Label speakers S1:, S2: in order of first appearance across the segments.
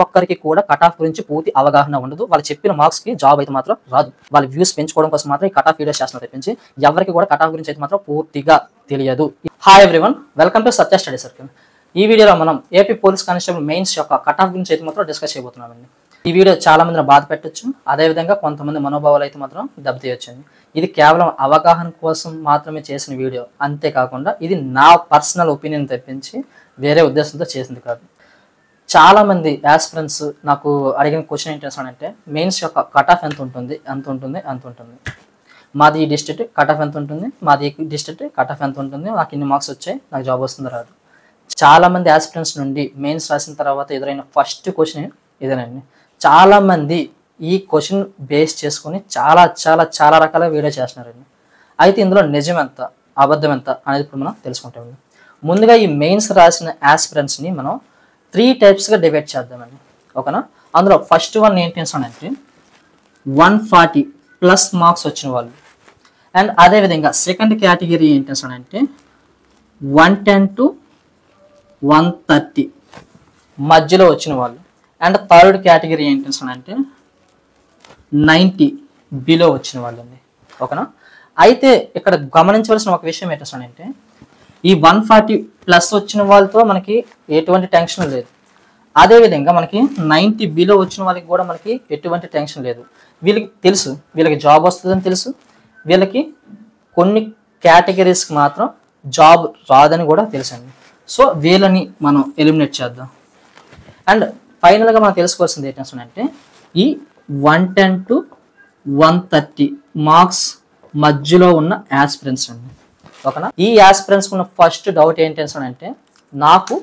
S1: ఒక్కరికి కూడా cut off గురించి పూర్తి అవగాహన ఉండదు. వాళ్ళు చెప్పిన మార్క్స్ కి జాబ్ అయితే మాత్రం రాదు. వాళ్ళ వ్యూస్ పెంచుకోవడం కోసం మాత్రం ఈ కట్ ఆఫ్ వీడియోస్ చేస్తున్నారు తప్పించి ఎవరికి కూడా కట్ ఆఫ్ గురించి అయితే మాత్రం పూర్తిగా తెలియదు. Hi everyone, welcome to Satya study circle. ఈ వీడియోలో మనం ఏపీ పోలీస్ కానిస్టేబుల్ మెయిన్స్ యొక్క కట్ ఆఫ్ గురించి అయితే మాత్రం డిస్కస్ చేయబోతున్నామండి. ఈ వీడియో చాలా మందిని బాధ పెట్టొచ్చు, అదేవిధంగా కొంతమంది మనోభావాలు అయితే మాత్రం దెబ్బతీయొచ్చండి. ఇది కేవలం అవగాహన కోసం మాత్రమే చేసిన వీడియో, అంతేకాకుండా ఇది నా పర్సనల్ ఒపీనియన్ తప్పించి వేరే ఉద్దేశంతో చేసింది కాదు. చాలా మంది యాస్పిరెంట్స్ నాకు అడిగిన క్వశ్చన్ ఏంటంటే మెయిన్స్ యొక్క కట్ ఆఫ్ ఎంత ఉంటుంది, మాది ఈ డిస్ట్రిక్ట్ కట్ ఆఫ్ ఎంత ఉంటుంది, మాది ఈ డిస్ట్రిక్ట్ కట్ ఆఫ్ ఎంత ఉంటుంది, నాకు ఇన్ని మార్క్స్ వచ్చాయి, నాకు జాబ్ వస్తుంది రాదు. చాలా మంది యాస్పిరెంట్స్ నుండి మెయిన్స్ రాసిన తర్వాత ఎదురైన ఫస్ట్ క్వశ్చన్ ఇదేనండి. చాలా మంది ఈ క్వశ్చన్ బేస్ చేసుకుని చాలా చాలా చాలా రకాల వీడియో చేస్తున్నారండి. అయితే ఇందులో నిజం ఎంత అబద్ధం ఎంత అనేది ఇప్పుడు మనం తెలుసుకుంటామండి. ముందుగా ఈ మెయిన్స్ రాసిన యాస్పిరెంట్స్ని మనం 3 టైప్స్గా డివైడ్ చేద్దామండి, ఓకేనా. అందులో ఫస్ట్ వన్ ఏంటి అంటే 140 ప్లస్ మార్క్స్ వచ్చిన వాళ్ళు, అండ్ అదేవిధంగా సెకండ్ కేటగిరీ ఏంటి అంటే 110 to 130 మధ్యలో వచ్చిన వాళ్ళు, అండ్ థర్డ్ కేటగిరీ ఏంటి అంటే 90 బిలో వచ్చిన వాళ్ళు అండి, ఓకేనా. అయితే ఇక్కడ గమనించవలసిన ఒక విషయం ఏంటంటే ఈ 140 ప్లస్ వచ్చిన వాళ్ళతో మనకి ఎటువంటి టెన్షన్ లేదు. అదేవిధంగా మనకి 90 బిలో వచ్చిన వాళ్ళకి కూడా మనకి ఎటువంటి టెన్షన్ లేదు. వీళ్ళకి తెలుసు వీళ్ళకి జాబ్ వస్తుందని తెలుసు, వీళ్ళకి కొన్ని కేటగిరీస్కి మాత్రం జాబ్ రాదని కూడా తెలుసండి. సో వీళ్ళని మనం ఎలిమినేట్ చేద్దాం. అండ్ ఫైనల్గా మనం తెలుసుకోవాల్సింది ఏంటంటే ఈ 110 to 130 మార్క్స్ మధ్యలో ఉన్న యాస్పిరెంట్స్ అండి, ఓకేనా. ఈ యాస్పిరెంట్స్ ఉన్న ఫస్ట్ డౌట్ ఏంటి అంటే నాకు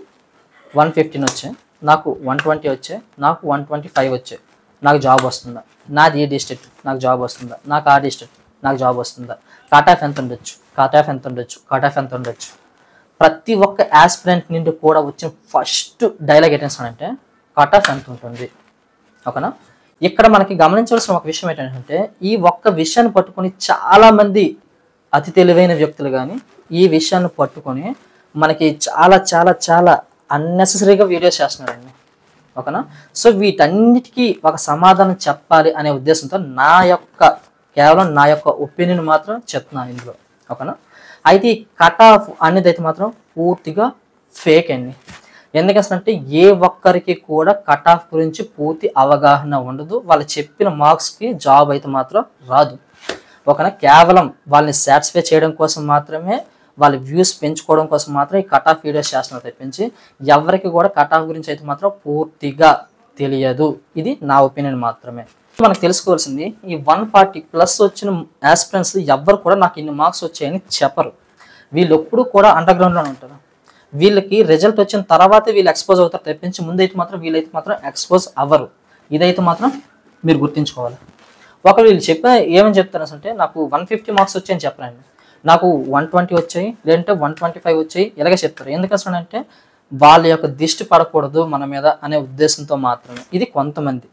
S1: 115 వచ్చాయి, నాకు 120 వచ్చాయి, నాకు 125 వచ్చాయి, నాకు జాబ్ వస్తుందా, నాది ఈ డిస్ట్రిక్ట్ నాకు జాబ్ వస్తుందా, నాకు ఆ డిస్ట్రిక్ట్ నాకు జాబ్ వస్తుందా, కట్ ఆఫ్ ఎంత ఉండొచ్చు, కట్ ఆఫ్ ఎంత ఉండొచ్చు, కట్ ఆఫ్ ఎంత ఉండొచ్చు. ప్రతి ఒక్క యాస్పిరెంట్ నుండి కూడా వచ్చిన ఫస్ట్ డైలాగ్ ఏంటంటే కట్ ఆఫ్ ఎంత ఉంటుంది, ఓకేనా. ఇక్కడ మనకి గమనించవలసిన ఒక విషయం ఏంటంటే ఈ ఒక్క విషయాన్ని పట్టుకొని చాలామంది అతి తెలివైన వ్యక్తులు కానీ ఈ విషయాన్ని పట్టుకొని మనకి చాలా చాలా చాలా అన్నెసెసరీగా వీడియోస్ చేస్తున్నారండి, ఓకేనా. సో వీటన్నిటికీ ఒక సమాధానం చెప్పాలి అనే ఉద్దేశంతో కేవలం నా యొక్క ఒపీనియన్ మాత్రం చెప్తున్నాను ఇందులో, ఓకేనా. అయితే ఈ కట్ ఆఫ్ అనేది అయితే మాత్రం పూర్తిగా ఫేక్ అండి. ఎందుకంటే ఏ ఒక్కరికి కూడా కట్ ఆఫ్ గురించి పూర్తి అవగాహన ఉండదు. వాళ్ళు చెప్పిన మార్క్స్కి జాబ్ అయితే మాత్రం రాదు, ఓకేనా. కేవలం వాళ్ళని సాటిస్ఫై చేయడం కోసం మాత్రమే, వాళ్ళ వ్యూస్ పెంచుకోవడం కోసం మాత్రం ఈ కట్ ఆఫ్ వీడియోస్ చేస్తున్నారు తప్పించి ఎవరికి కూడా కట్ ఆఫ్ గురించి అయితే మాత్రం పూర్తిగా తెలియదు. ఇది నా ఒపీనియన్ మాత్రమే. మనకు తెలుసుకోవాల్సింది ఈ 140 ప్లస్ వచ్చిన యాస్పిరెంట్స్ ఎవ్వరు కూడా నాకు ఇన్ని మార్క్స్ వచ్చాయని చెప్పరు. వీళ్ళు ఎప్పుడు కూడా అండర్ గ్రౌండ్లోనే ఉంటారు. వీళ్ళకి రిజల్ట్ వచ్చిన తర్వాతే వీళ్ళు ఎక్స్పోజ్ అవుతారు తప్పించి ముందైతే మాత్రం వీళ్ళైతే మాత్రం ఎక్స్పోజ్ అవ్వరు. ఇదైతే మాత్రం మీరు గుర్తుంచుకోవాలి. ఒకరు వీళ్ళు ఏమని చెప్తారు అంటే నాకు 150 మార్క్స్ వచ్చాయని చెప్పరండి, నాకు 120 వచ్చాయి, లేదంటే 125 వచ్చాయి, ఇలాగే చెప్తారు. ఎందుకంటే వాళ్ళ యొక్క దిష్టి పడకూడదు మన మీద అనే ఉద్దేశంతో మాత్రమే. ఇది కొంతమంది.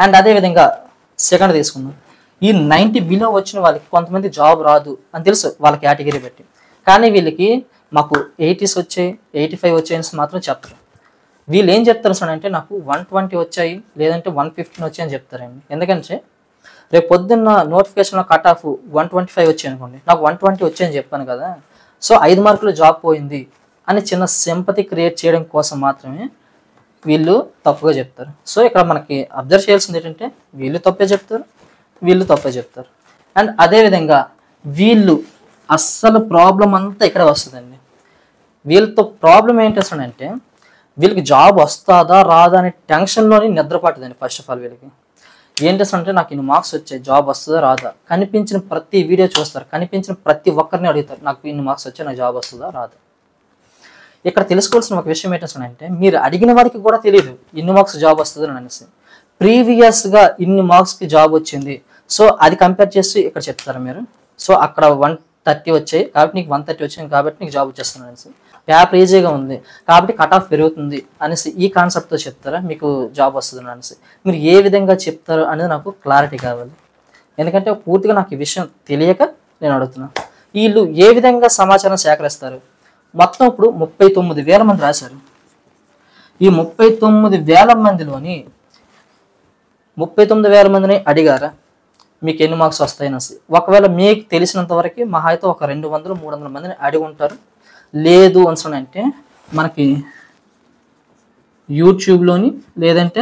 S1: అండ్ అదేవిధంగా సెకండ్ తీసుకుందాం, ఈ 90 బిలో వచ్చిన వాళ్ళకి కొంతమంది జాబ్ రాదు అని తెలుసు వాళ్ళ కేటగిరీ బట్టి, కానీ వీళ్ళకి మాకు 80s వచ్చాయి, 85 వచ్చాయని మాత్రం చెప్తారు. వీళ్ళు ఏం చెప్తారు అంటే నాకు 120 వచ్చాయి, లేదంటే 115 వచ్చాయని చెప్తారండి. ఎందుకంటే రేపు పొద్దున్న నోటిఫికేషన్లో కట్ ఆఫ్ 125 వచ్చాయి అనుకోండి, నాకు 120 వచ్చాయని చెప్పాను కదా, సో 5 మార్కులు జాబ్ పోయింది అని చిన్న సింపతి క్రియేట్ చేయడం కోసం మాత్రమే వీళ్ళు తప్పుగా చెప్తారు. సో ఇక్కడ మనకి అబ్జర్వ్ చేయాల్సింది ఏంటంటే వీళ్ళు తప్పే చెప్తారు, వీళ్ళు తప్పే చెప్తారు. అండ్ అదేవిధంగా వీళ్ళు అస్సలు ప్రాబ్లం అంతా ఇక్కడ వస్తుందండి. వీళ్ళతో ప్రాబ్లం ఏంటంటే వీళ్ళకి జాబ్ వస్తుందా రాదా అనే టెన్షన్లోని నిద్రపట్టదండి. ఫస్ట్ ఆఫ్ ఆల్ వీళ్ళకి ఏంటంటే నాకు ఇన్ని మార్క్స్ వచ్చాయి, జాబ్ వస్తుందా రాదా, కనిపించిన ప్రతి వీడియో చూస్తారు, కనిపించిన ప్రతి ఒక్కరిని అడుగుతారు నాకు ఇన్ని మార్క్స్ వచ్చాయి, నాకు జాబ్ వస్తుందా రాదా. ఇక్కడ తెలుసుకోవాల్సిన ఒక విషయం ఏంటంటే మీరు అడిగిన వారికి కూడా తెలియదు ఇన్ని మార్క్స్ జాబ్ వస్తుంది అని అనేసి. ప్రీవియస్గా ఇన్ని మార్క్స్కి జాబ్ వచ్చింది, సో అది కంపేర్ చేసి ఇక్కడ చెప్తారు మీరు. సో అక్కడ 130 వచ్చాయి కాబట్టి నీకు 130 వచ్చింది కాబట్టి నీకు జాబ్ వచ్చేస్తుంది అనేసి, పేపర్ ఈజీగా ఉంది కాబట్టి కట్ ఆఫ్ పెరుగుతుంది అనేసి ఈ కాన్సెప్ట్తో చెప్తారా మీకు జాబ్ వస్తుంది అనేసి. మీరు ఏ విధంగా చెప్తారు అనేది నాకు క్లారిటీ కావాలి. ఎందుకంటే పూర్తిగా నాకు ఈ విషయం తెలియక నేను అడుగుతున్నాను. వీళ్ళు ఏ విధంగా సమాచారం సేకరిస్తారు? మొత్తం ఇప్పుడు 39,000 మంది రాశారు. ఈ 39,000 మందిలోని 39,000 మందిని అడిగారా మీకు ఎన్ని మార్క్స్ వస్తాయని. ఒకవేళ మీకు తెలిసినంత వరకు మహా అయితే ఒక 200-300 మందిని అడిగి ఉంటారు. లేదు అంటే మనకి యూట్యూబ్లోని లేదంటే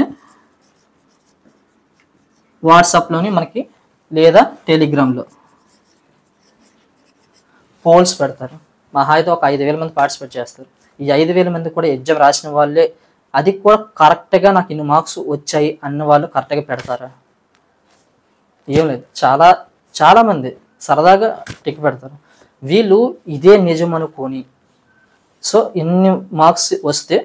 S1: వాట్సాప్లోని మనకి లేదా టెలిగ్రామ్లో పోల్స్ పెడతారు. మహా అయితే ఒక 5,000 మంది పార్టిసిపేట్ చేస్తారు. ఈ 5,000 మంది కూడా ఎగ్జామ్ రాసిన వాళ్ళే, అది కూడా కరెక్ట్గా నాకు ఇన్ని మార్క్స్ వచ్చాయి అన్న వాళ్ళు కరెక్ట్గా పెడతారా? ఏం లేదు, చాలామంది సరదాగా టిక్ పెడతారు. వీళ్ళు ఇదే నిజం అనుకొని సో ఇన్ని మార్క్స్ వస్తే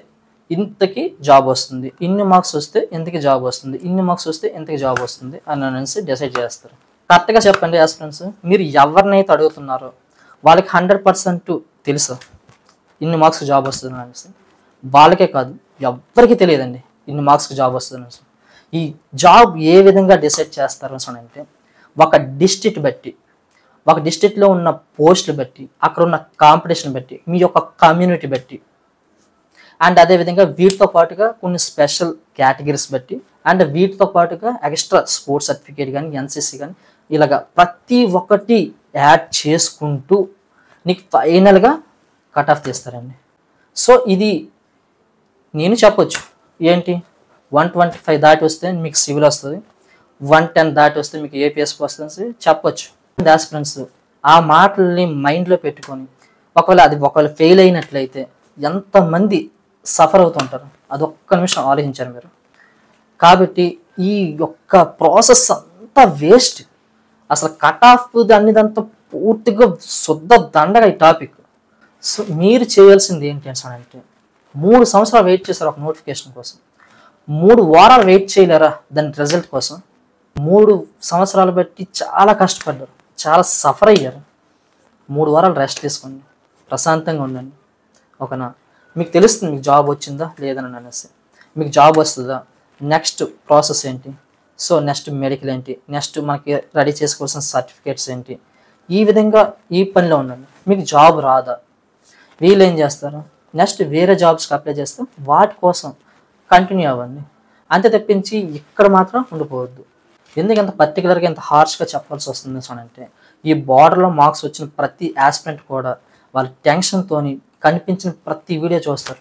S1: ఇంతకి జాబ్ వస్తుంది, ఇన్ని మార్క్స్ వస్తే ఇంతకి జాబ్ వస్తుంది, ఇన్ని మార్క్స్ వస్తే ఇంతకి జాబ్ వస్తుంది అని అనేసి డిసైడ్ చేస్తారు. కరెక్ట్గా చెప్పండి ఆస్పిరెంట్స్, మీరు ఎవరినైతే అడుగుతున్నారో వాళ్ళకి 100% తెలుసు ఇన్ని మార్క్స్ జాబ్ వస్తుంది అనేసి. వాళ్ళకే కాదు ఎవ్వరికి తెలియదండి ఇన్ని మార్క్స్కి జాబ్ వస్తుంది అనేసి. ఈ జాబ్ ఏ విధంగా డిసైడ్ చేస్తారు అంటే ఒక డిస్ట్రిక్ట్ బట్టి, ఒక డిస్ట్రిక్ట్లో ఉన్న పోస్టులు బట్టి, అక్కడ ఉన్న కాంపిటీషన్ బట్టి, మీ యొక్క కమ్యూనిటీ బట్టి, అండ్ అదేవిధంగా వీటితో పాటుగా కొన్ని స్పెషల్ కేటగిరీస్ బట్టి, అండ్ వీటితో పాటుగా ఎక్స్ట్రా స్పోర్ట్స్ సర్టిఫికేట్ కానీ ఎన్సీసీ కానీ ఇలాగ ప్రతి ఒక్కటి యాడ్ చేసుకుంటూ నీకు ఫైనల్గా కట్ ఆఫ్ తీస్తారండి. సో ఇది నేను చెప్పొచ్చు ఏంటి, 125 దాటి వస్తే మీకు సివిల్ వస్తుంది, 110 దాటి వస్తే మీకు ఏపీఎస్పీ వస్తుంది చెప్పొచ్చు. ఆస్పిరెంట్స్ ఆ మాటల్ని మైండ్లో పెట్టుకొని ఒకవేళ ఫెయిల్ అయినట్లయితే ఎంతమంది సఫర్ అవుతుంటారు అదొక్క నిమిషం ఆలోచించారు మీరు. కాబట్టి ఈ యొక్క ప్రాసెస్ అంతా వేస్ట్, అసలు కట్ ఆఫ్ దానిదంతా పూర్తిగా శుద్ధ దండగా ఈ టాపిక్. సో మీరు చేయాల్సింది ఏంటి అంటే 3 సంవత్సరాలు వెయిట్ చేశారు ఒక నోటిఫికేషన్ కోసం, 3 వారాలు వెయిట్ చేయలేరా దాని రిజల్ట్ కోసం? 3 సంవత్సరాలు బట్టి చాలా కష్టపడ్డారు, చాలా సఫర్ అయ్యారు. 3 వారాలు రెస్ట్ తీసుకోండి, ప్రశాంతంగా ఉండండి. ఓకేనా? మీకు తెలుస్తుంది మీకు జాబ్ వచ్చిందా లేదని అనేసి. మీకు జాబ్ వస్తుందా, నెక్స్ట్ ప్రాసెస్ ఏంటి, సో నెక్స్ట్ మెడికల్ ఏంటి, నెక్స్ట్ మనకి రెడీ చేసుకోవాల్సిన సర్టిఫికేట్స్ ఏంటి, ఈ విధంగా ఈ పనిలో ఉండండి. మీకు జాబ్ రాదా, వీళ్ళు ఏం చేస్తారు, నెక్స్ట్ వేరే జాబ్స్కి అప్లై చేస్తే వాటి కోసం కంటిన్యూ అవ్వండి. అంతే తప్పించి ఇక్కడ మాత్రం ఉండిపోవద్దు. ఎందుకంత పర్టికులర్గా ఎంత హార్ష్గా చెప్పాల్సి వస్తుంది అంటే ఈ బార్డర్లో మార్క్స్ వచ్చిన ప్రతి ఆస్పిరెంట్ కూడా వాళ్ళ టెన్షన్తో కనిపించిన ప్రతి వీడియో చూస్తారు.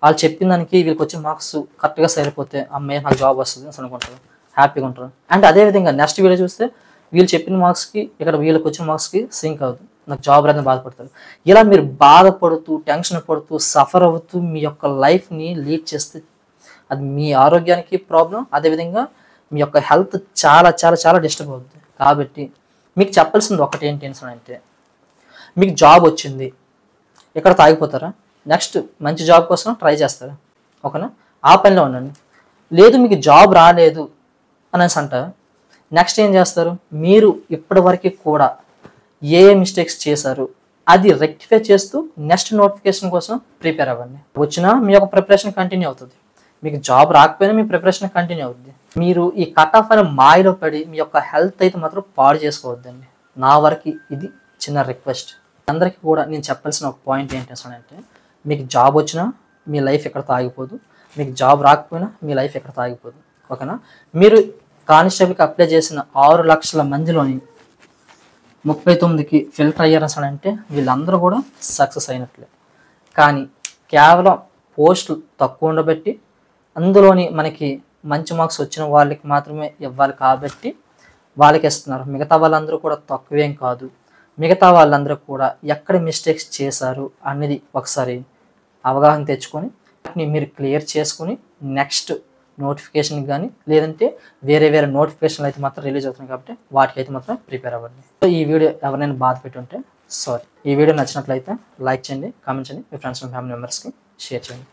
S1: వాళ్ళు చెప్పిన దానికి వీళ్ళకి వచ్చిన మార్క్స్ కరెక్ట్గా సరిపోతే అమ్మాయి నాకు జాబ్ వస్తుంది అని అనుకుంటారు, హ్యాపీగా ఉంటారు. అండ్ అదేవిధంగా నెక్స్ట్ వీడియో చూస్తే వీళ్ళు చెప్పిన మార్క్స్కి ఇక్కడ వీళ్ళకి వచ్చిన మార్క్స్కి సింక్ అవుతుంది, నాకు జాబ్ రాదని బాధపడతారు. ఇలా మీరు బాధపడుతూ టెన్షన్ పడుతూ సఫర్ అవుతూ మీ యొక్క లైఫ్ని లీడ్ చేస్తే అది మీ ఆరోగ్యానికి ప్రాబ్లం, అదేవిధంగా మీ యొక్క హెల్త్ చాలా చాలా చాలా డిస్టర్బ్ అవుతుంది. కాబట్టి మీకు చెప్పాల్సింది ఒకటి ఏంటి అంటే మీకు జాబ్ వచ్చింది, ఇక్కడ తాగిపోతారా? నెక్స్ట్ మంచి జాబ్ కోసం ట్రై చేస్తారా? ఓకేనా? ఆ పనిలో ఉండండి. లేదు మీకు జాబ్ రాలేదు అనేసి అంటారు, నెక్స్ట్ ఏం చేస్తారు, మీరు ఇప్పటివరకు కూడా ఏ మిస్టేక్స్ చేశారు అది రెక్టిఫై చేస్తూ నెక్స్ట్ నోటిఫికేషన్ కోసం ప్రిపేర్ అవ్వండి. వచ్చినా మీ యొక్క ప్రిపరేషన్ కంటిన్యూ అవుతుంది, మీకు జాబ్ రాకపోయినా మీ ప్రిపరేషన్ కంటిన్యూ అవుతుంది. మీరు ఈ కట్ ఆఫ్ అనే మాయలో పడి మీ యొక్క హెల్త్ అయితే మాత్రం పాడు చేసుకోవద్దండి. నా వరకు ఇది చిన్న రిక్వెస్ట్. అందరికీ కూడా నేను చెప్పాల్సిన ఒక పాయింట్ ఏంటి అంటే మీకు జాబ్ వచ్చినా మీ లైఫ్ ఎక్కడ తాగిపోదు, మీకు జాబ్ రాకపోయినా మీ లైఫ్ ఎక్కడ తాగిపోదు. ఓకేనా? మీరు కానిస్టేబుల్కి అప్లై చేసిన 6 లక్షల మందిలోని 39కి ఫిల్టర్ అయ్యారు అంటే వీళ్ళందరూ కూడా సక్సెస్ అయినట్లే. కానీ కేవలం పోస్టులు తక్కువ ఉండబట్టి అందులోని మనకి మంచి మార్క్స్ వచ్చిన వాళ్ళకి మాత్రమే ఇవ్వాలి కాబట్టి వాళ్ళకి ఇస్తున్నారు. మిగతా వాళ్ళందరూ కూడా తక్కువేం కాదు. మిగతా వాళ్ళందరూ కూడా ఎక్కడ మిస్టేక్స్ చేశారు అనేది ఒకసారి అవగాహన తెచ్చుకొని వాటిని మీరు క్లియర్ చేసుకుని నెక్స్ట్ నోటిఫికేషన్కి కానీ లేదంటే వేరే నోటిఫికేషన్లు అయితే మాత్రం రిలీజ్ అవుతున్నాయి కాబట్టి వాటికి అయితే మాత్రం ప్రిపేర్ అవ్వండి. సో ఈ వీడియో ఎవరైనా బాధ పెట్టి ఉంటే సారీ. ఈ వీడియో నచ్చినట్లయితే లైక్ చేయండి, కామెంట్ చేయండి, మీ ఫ్రెండ్స్ అండ్ ఫ్యామిలీ మెంబర్స్కి షేర్ చేయండి.